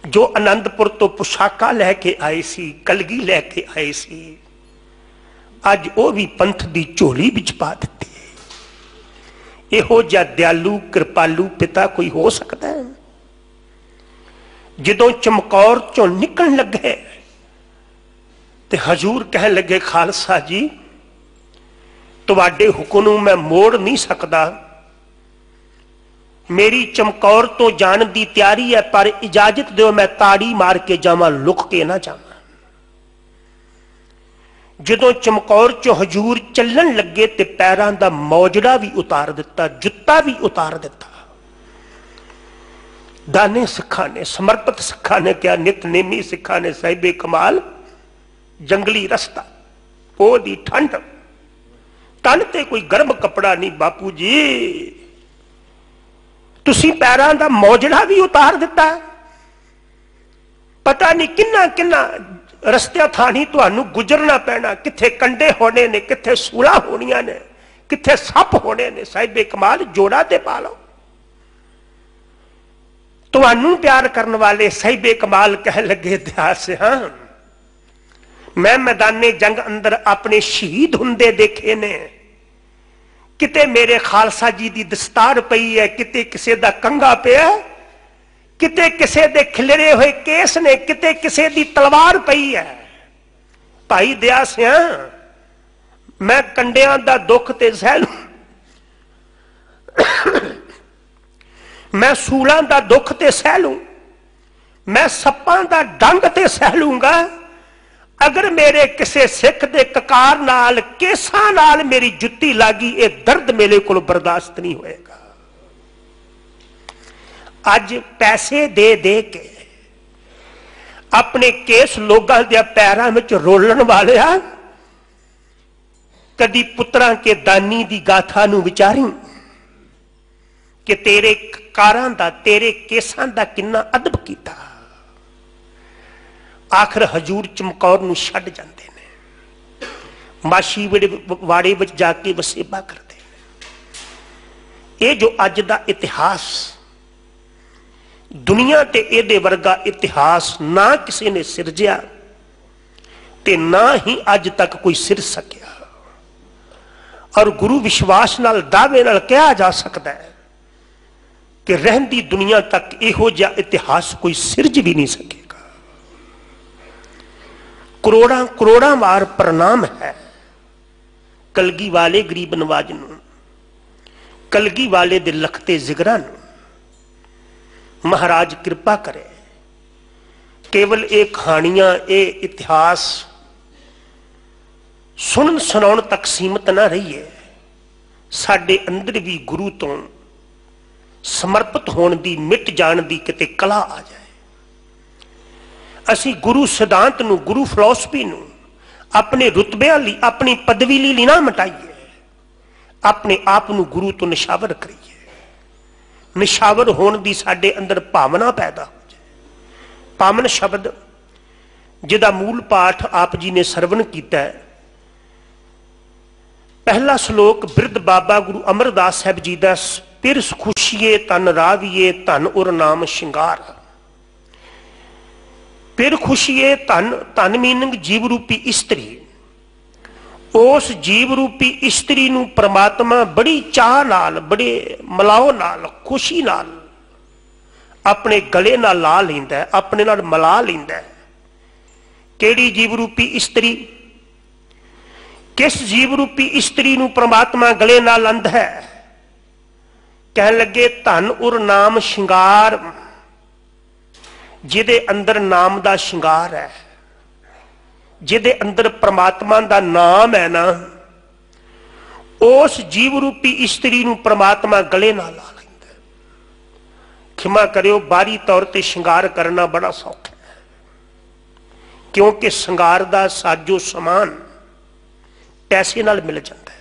जो आनंदपुर तो पोशाका लैके आए सी, कलगी लैके आए सी, अज वो भी पंथ की झोली विच पा दिती। इहो जिहा दयालु कृपालु पिता कोई हो सकता है? जदों चमकौर चों निकलण लगे ते हजूर कह लगे, खालसा जी तुहाडे हुक्म नूं मैं मोड़ नहीं सकता, मेरी चमकौर तो जान की तैयारी है, पर इजाजत दो मैं ताड़ी मार के जावां, लुक के ना जावां। जदों चमकौर चो हजूर चलन लगे ते पैरां दा मौजड़ा भी उतार दिता, जुत्ता भी उतार दिता। दाने सिखा ने, समर्पित सिखा ने क्या, नितनेमी सिखा ने, साहिबे कमाल जंगली रस्ता, ओदी ठंड, तन ते कोई गर्म कपड़ा नहीं। बापू जी तुसी पैरां दा मौजड़ा भी उतार दिता। पता नहीं किन्ना किन्ना रस्तियां थानी तुहानू गुजरना पैना, किथे कंडे होने ने, किथे सूला होनियां ने, किथे सप होने ने। साहिबे कमाल जोड़ा ते पा लो। तुहानू प्यार करने वाले साहिबे कमाल कह लगे, इतिहास हाँ मैं मैदाने जंग अंदर अपने शहीद हुंदे देखे ने, किते मेरे खालसा जी की दस्तार पई है, किते किसे दा कंगा पिया, किते किसे दे खिलरे हुए केस ने, किते किसे दी तलवार पई है। भाई दया सिया मैं कंडियां दा दुख ते सह लूं, मैं सूलां दा दुख ते सह लूं, मैं सप्पां दा डंग ते सह लूंगा, अगर मेरे किसी सिख दे ककार नाल केसां नाल मेरी जुत्ती लागी, ये दर्द मेरे को बर्दाश्त नहीं होएगा। अज पैसे दे दे के अपने केस लोगों के पैरों में रोलन वाले, कदी पुत्रां के दानी दी गाथा नूं विचारी कि तेरे ककारां दा, तेरे केसां दा किन्ना अदब कीता। आखिर हजूर चमकौर नूं छड्ड जांदे ने, माशी वाड़े विच जाके वसेबा करते हैं। ये जो अज दा इतिहास, दुनिया ते इहदे वर्गा इतिहास ना किसी ने सिरजिया ते ना ही अज तक कोई सिर सकिया। और गुरु विश्वास नाल दावे नाल कहा जा सकता है कि रहंदी दुनिया तक इहो जिहा इतिहास कोई सिरज भी नहीं सकेगा। करोड़ा करोड़ा वार प्रणाम है कलगी वाले गरीब नवाज नूं, कलगी वाले दे लखते जिगरां नूं। महाराज कृपा करे, केवल एक कहानियां, ये इतिहास सुनन सुनाउण तक सीमित ना रहिए, साडे अंदर भी गुरु तो समर्पित होने की, मिट जाण की किते कला आ जाए। असी गुरु सिद्धांत नूं, गुरु फिलॉसफी नूं अपने रुतबियां लई, अपनी पदवी लई ना मिटाइए, अपने आप नूं गुरु तो निशावर करिए। निशावर होने की साडे अंदर भावना पैदा हो जाए। पावन शब्द जिहदा मूल पाठ आप जी ने सरवण किया है, पहला श्लोक बिरध बाबा गुरु अमरदास साहब जी का, फिर खुशिए तन राविए धन उर नाम शिंगार। फिर खुशिए धन, धन मीनिंग जीव रूपी स्त्री। उस जीव रूपी स्त्री नूं परमात्मा बड़ी चाह नाल, बड़े मलाओ नाल, खुशी नाल अपने गले नाल ला लैंदा है, अपने नाल मिला लैंदा है। केड़ी जीव रूपी स्त्री? किस जीव रूपी स्त्री नूं परमात्मा गले नाल लांदा है? कह लगे धन उर नाम शिंगार, जिदे अंदर नाम दा शिंगार है, जिदे अंदर परमात्मा दा नाम है ना, उस जीव रूपी स्त्री नूं परमात्मा गले नाल ला लैंदा है। खिमा करियो, बाहरी तौर ते शिंगार करना बड़ा सौखा है, क्योंकि शिंगार दा साजो समान पैसे नाल मिल जाता है,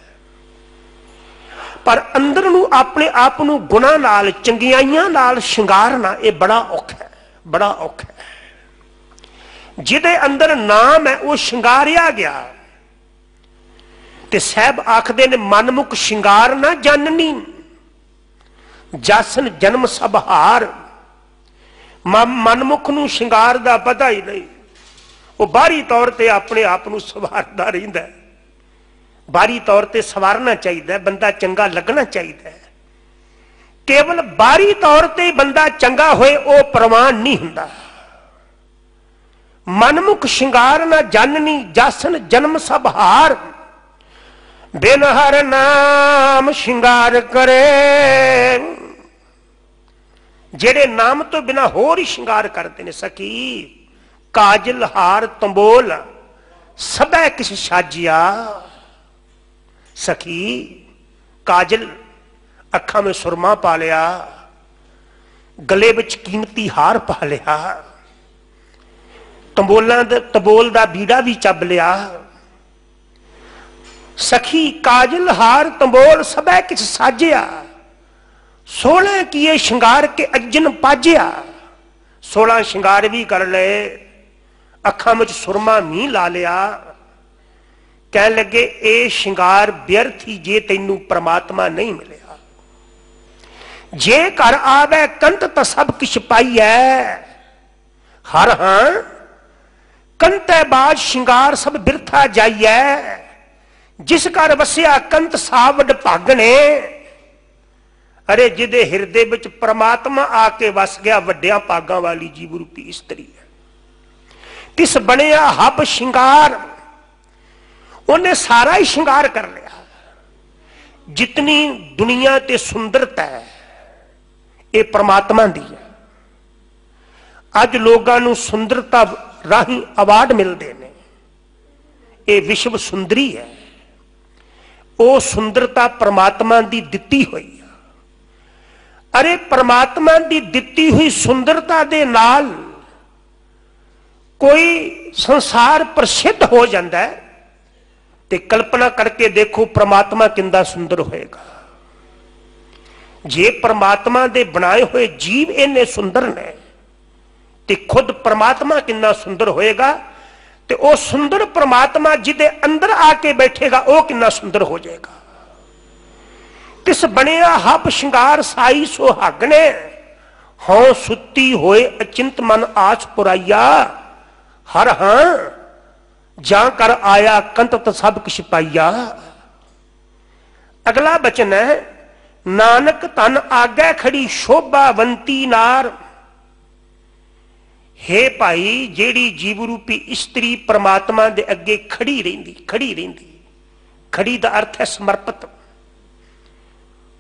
पर अंदर नूं अपने आप नूं गुणा नाल, चंगियाइयां नाल शिंगारना ये बड़ा औखा है, बड़ा औखा है। जिदे अंदर नाम है वह शिंगारिया गया। ते साहब आखदे ने, मनमुख शिंगार ना जाननी, जासन जन्म सब हार। मनमुख नूं शिंगार दा पता ही नहीं, वो बाहरी तौर पर अपने आप नूं सवारदा रहिंदा है। बाहरी तौर पर सवारना चाहिए, बंदा चंगा लगना चाहिए। केवल बाहरी तौर पर बंदा चंगा होए वो प्रमाण नहीं हुंदा। मनमुख शिंगार ना जाननी जासन जन्म सब हार, बिन हर नाम शिंगार करे। जेड़े नाम तो बिना होर ही शिंगार करते ने सखी, काजल हार तंबोल सबै किस साजिया। सखी काजल अखा में सुरमा पा लिया, गले विच कीमती हार पा लिया, तंबोल दा बीड़ा भी चब लिया। सखी काजल हार तंबोल सबै किछ साजिया, 16 किए शिंगार के अज्जन पाजिया। 16 शिंगार भी कर ले, अखा में सुरमा मीह ला लिया। कह लगे ए शिंगार व्यर्थ ही जे तैनू परमात्मा नहीं मिलिया। जे घर आवे कंत तो सब किछ पाई है, हर हां कंतै बाज शिंगार सब बिरथा जाइए। जिस घर वसिया कंत सावड भागने, अरे जिदे हिरदे विच परमात्मा आके वस गया, वड्डियां भागां वाली जीव रूपी इस्त्री है। तिस बनिया हब शिंगार, उन्हें सारा ही शिंगार कर लिया। जितनी दुनिया ते सुंदरता है ये परमात्मा दी है। अज लोगों को सुंदरता राही अवार्ड मिलते हैं, ये विश्व सुंदरी है। वो सुंदरता परमात्मा की दिती हुई है। अरे परमात्मा की दिती हुई सुंदरता दे नाल कोई संसार प्रसिद्ध हो जाता है, तो कल्पना करके देखो परमात्मा किंदा सुंदर होएगा। जे परमात्मा दे बनाए हुए जीव इन्ने सुंदर ने, तो खुद परमात्मा कितना सुंदर होएगा। तो वह सुंदर परमात्मा जिदे अंदर आके बैठेगा वह कितना सुंदर हो जाएगा। तिस बनिया हब शिंगार साई सुहागने, हों सुती होए अचिंत मन आस पुराइया। हर हां जा कर आया कंत तो सब किछ पाइया। अगला बचन है, नानक तन आगे खड़ी शोभावंती नार। हे भाई जेड़ी जीव रूपी स्त्री परमात्मा दे अगे खड़ी रहिंदी। खड़ी दा अर्थ है समर्पित,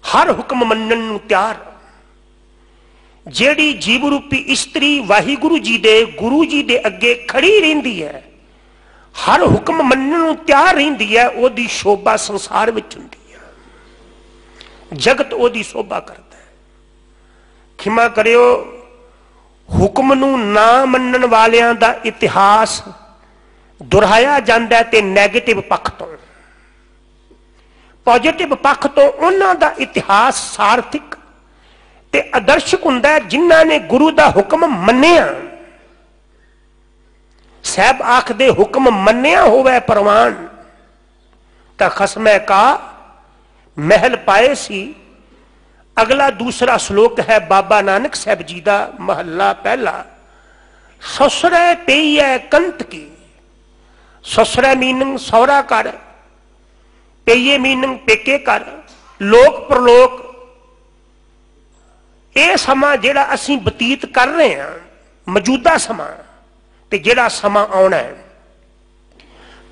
हर हुक्म मनन नूं तैयार। जेड़ी जीव रूपी स्त्री वाहिगुरु जी दे गुरु जी दे अगे खड़ी रहिंदी है, हर हुक्म मनन नूं तैयार रहिंदी है, ओदी शोभा संसार विच हुंदी है। जगत ओदी शोभा करता है। खिमा करियो, हुक्म नूं ना मनन वालियां दा इतिहास दुहराया जाता है ते नैगेटिव पक्ष तो। पॉजिटिव पक्ष तो उन्हां दा इतिहास सार्थिक ते आदर्शक हुंदा है, जिन्हां ने गुरु दा हुक्म मन्निया। साहब आखदे हुक्म मन्निया होवे परवान, तां खसमै का महल पाए सी। अगला दूसरा श्लोक है बाबा नानक साहब जी का, महला पहला। ससुरै पई है कंत की। ससुरै मीनिंग सौरा कर, पेये मीनिंग पेके कर, लोक प्रलोक। यह समा जिहड़ा असीं बतीत कर रहे हैं, मौजूदा समा ते जिहड़ा समा आउणा है।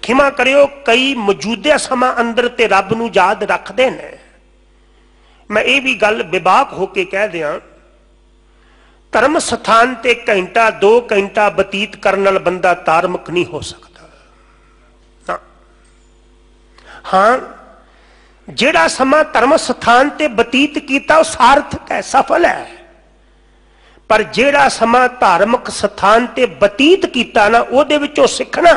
खिमा करियो, कई मौजूदा समा अंदर ते रब नूं याद रखते हैं। मैं ये भी गल बेबाक होके कह दिया, धर्म स्थान ते घंटा 2 घंटा बतीत करने नाल बंदा धार्मिक नहीं हो सकता। हाँ, जिहड़ा समा धर्म स्थान ते बतीत किया सार्थक है, सफल है। पर जिहड़ा समा धार्मिक स्थान ते बतीत किया ना, उहदे विचों सीखना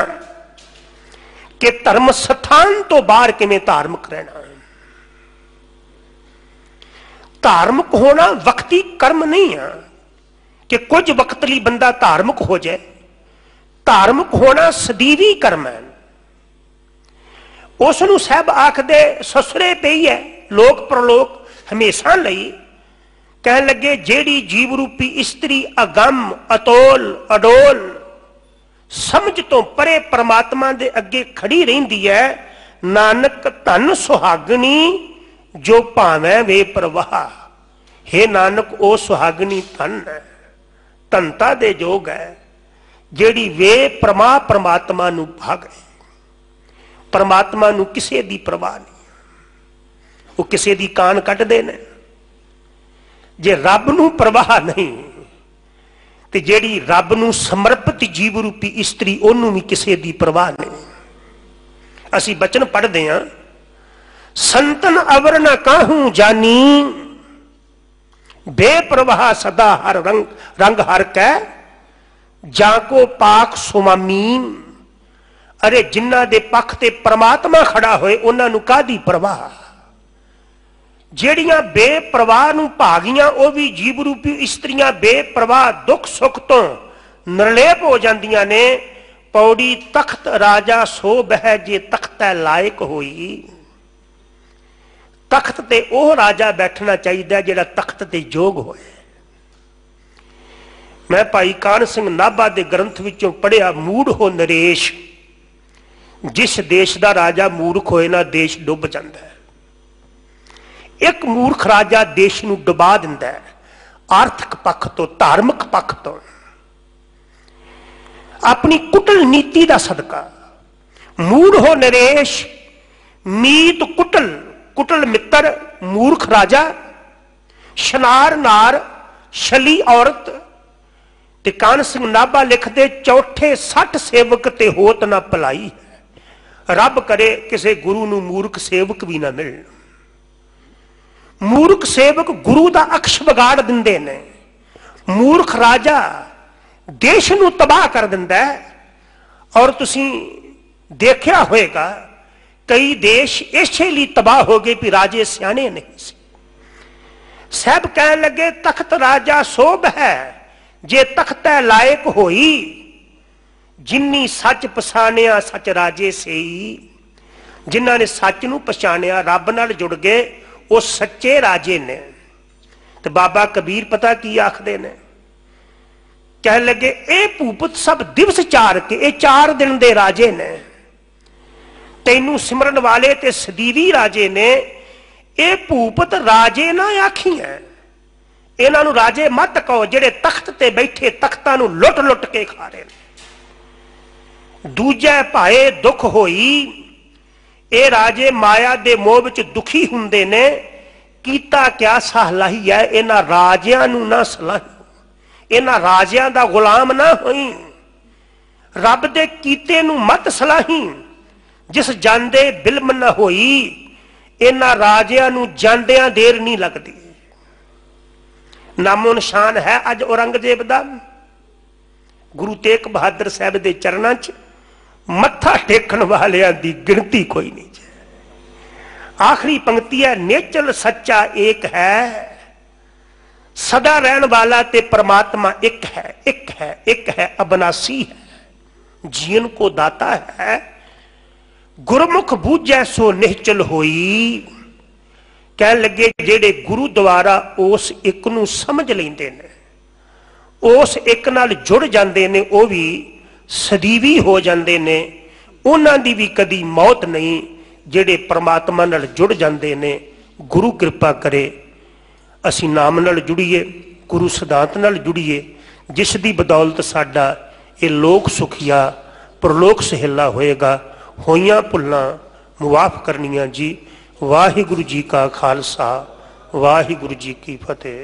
कि धर्म स्थान तो बाहर किवें धार्मिक रहना। धार्मिक होना वक्ती कर्म नहीं है कि कुछ वक्त लिए बंदा धार्मिक हो जाए। धार्मिक होना सदीवी कर्म है। उसनूं साहब आखदे ससुरे पई है लोक प्रलोक हमेशा लई। कह लगे जेड़ी जीव रूपी इस्त्री अगम अतोल अडोल समझ तो परे परमात्मा दे अगे खड़ी रहिंदी है, नानक धन सुहागनी जो भावे वे प्रवाह। हे नानक ओ सुहागनी धन है, धनता दे जोग है, जेड़ी वे परमात्मा नू भागे। परमात्मा नू किसे दी परवाह नहीं, वो किसे दी कान कटदे ने। जे रब नू परवाह नहीं ते जेड़ी रब नू समर्पित जीव रूपी इस्त्री ओनू भी किसे दी परवाह नहीं। असी बचन पढ़ते हैं, संतन अवर न काहू जानी, बेप्रवाह सदा हर रंग हर कै, जाको पाक सुमामीन। अरे जिन्ना दे पक्ष ते परमात्मा खड़ा होए उन्हां नू कादी परवाह। जेड़ियां बेप्रवाह नू भागियां वो भी जीव रूपी इस्त्रियां बेप्रवाह दुख सुख तो निर्लेप हो जांदियां ने। पौड़ी तख्त राजा सो बह जे तख्त लायक होई। तख्त ते ओह राजा बैठना चाहिए जेड़ा तख्त ते जोग होए। मैं भाई कान सिंह नाभा दे ग्रंथ विचों पढ़िया, मूड हो नरेश, जिस देश का राजा मूर्ख होए ना देश डुब जाता है। एक मूर्ख राजा देश नूं डुबा दिंदा है, आर्थिक पक्ष तो धार्मिक पक्ष तो। अपनी कुटल नीति का सदका मूड हो नरेश, मीत कुटल कुटल मित्र मूर्ख राजा, शनार नार छली औरत। ते कान सिंह नाभा लिखते, चौथे 60 सेवक ते होत ना भलाई है। रब करे किसी गुरु नूं मूर्ख सेवक भी ना मिलन। मूर्ख सेवक गुरु का अक्ष बिगाड़ दिंदे ने। मूर्ख राजा देश नूं तबाह कर दिंदा है। और तुसीं देखिया होएगा कई देश इसे लिए तबाह हो गए भी राजे सियाने नहीं सी। सब कह लगे तख्त राजा सोभ है जे तख्त लायक होई, जिन्नी सच पछाणिया सच राजे सेई। जिन्हां ने सच नूं पछाणिया रब नाल जुड़ गए वो सच्चे राजे ने। तो बाबा कबीर पता की आखदे ने, कह लगे ए भूपत सब दिवस चार के, ये 4 दिन दे राजे ने। तैनू सिमरन वाले ते सदीवी राजे ने। ये भूपत राजे ना आखी है, इन्हां नू राजे मत कहो जेड़े तख्त ते बैठे तख्तां नू लुट लुट के खा रहे हैं। दूजे भाए दुख होई, ये राजे माया दे मोह विच दुखी हुंदे ने। कीता क्या सलाही है, इन्हां राजियां नू ना सलाही, इन्हां राजियां दा गुलाम ना होई। रब दे कीते नू मत सलाही, जिस जांदे बिलम ना होई। इन्हां राजियां नू जांदियां देर नहीं लगदी। नामो निशान है अज औरंगजेब दा। गुरु तेग बहादुर साहब दे चरणों च मत्था टेकण वालियां दी गिनती कोई नहीं। आखिरी पंक्ति है, नेचल सच्चा एक है, सदा रहन वाला ते परमात्मा एक है, एक है, एक है, अबनासी है, जीवन को दाता है। गुरमुख बूझै सो निश्चल होई। कह लगे जेड़े गुरु द्वारा उस एक नू समझ लेंदे ने, उस एक नाल जुड़ जांदे ने, वो भी सदीवी हो जांदे ने। उन्हां दी भी कदी मौत नहीं जेड़े परमात्मा नाल जुड़ जांदे ने। गुरु कृपा करे असी नाम नाल जुड़ीए, गुरु सिद्धांत नाल जुड़ीए, जिस दी बदौलत साडा ये लोक सुखिया परलोक सहेला होएगा। होइयां भुल्लां मुआफ करनियां जी। वाहिगुरु जी का खालसा, वाहिगुरु जी की फतेह।